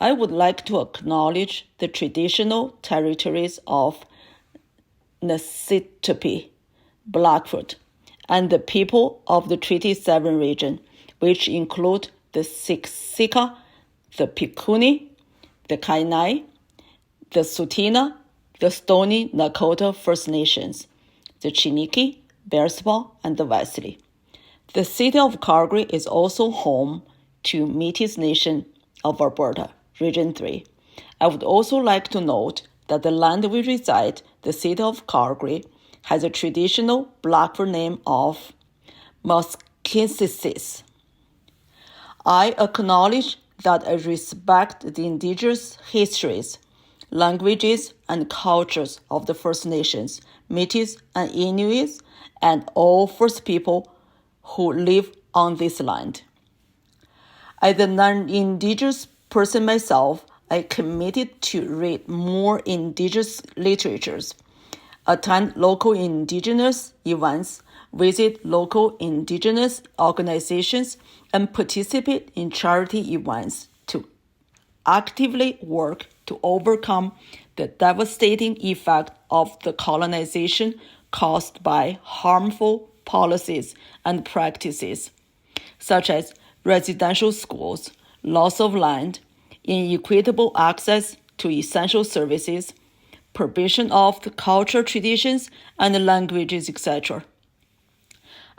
I would like to acknowledge the traditional territories of Nassitepi, Blackfoot, and the people of the Treaty 7 region, which include the Siksika, the Pikuni, the Kainai, the Tsuut'ina, the Stoney Nakoda First Nations, the Chiniki, Bearspaw, and the Wesley. The city of Calgary is also home to Métis Nation of Alberta, Region 3. I would also like to note that the land we reside, the city of Calgary, has a traditional Blackfoot name of Muskingsis. I acknowledge that I respect the indigenous histories, languages, and cultures of the First Nations, Métis and Inuits, and all First people who live on this land. As a non-indigenous person myself, I committed to read more indigenous literatures, attend local indigenous events, visit local indigenous organizations, and participate in charity events to actively work to overcome the devastating effect of the colonization caused by harmful policies and practices, such as residential schools, loss of land, inequitable access to essential services, prohibition of the cultural traditions and languages, etc.,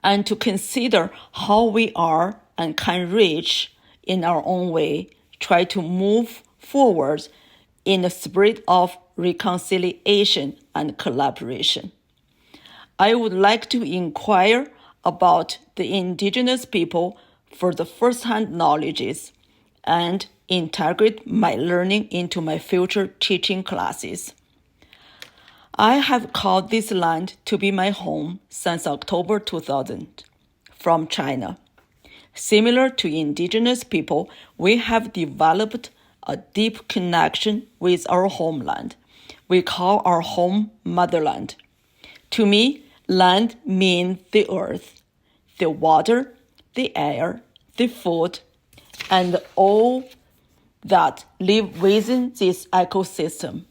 and to consider how we are and can reach in our own way, try to move forward in a spirit of reconciliation and collaboration. I would like to inquire about the indigenous people for the first-hand knowledges and integrate my learning into my future teaching classes. I have called this land to be my home since October 2000 from China. Similar to indigenous people, we have developed a deep connection with our homeland. We call our home motherland. To me, land means the earth, the water, the air, the food, and all that live within this ecosystem.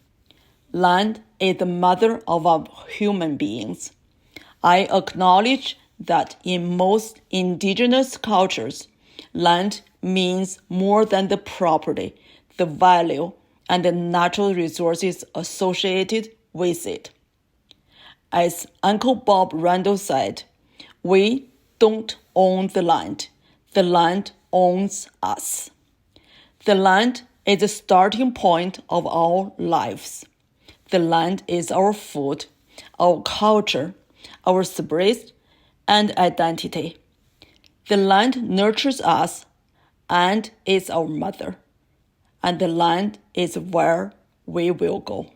Land is the mother of our human beings. I acknowledge that in most indigenous cultures, land means more than the property, the value, and the natural resources associated with it. As Uncle Bob Randall said, we don't own the land owns us. The land is the starting point of our lives. The land is our food, our culture, our spirit, and identity. The land nurtures us and is our mother, and the land is where we will go.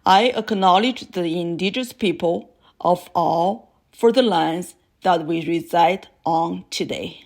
I acknowledge the indigenous people of all for the lands that we reside on today.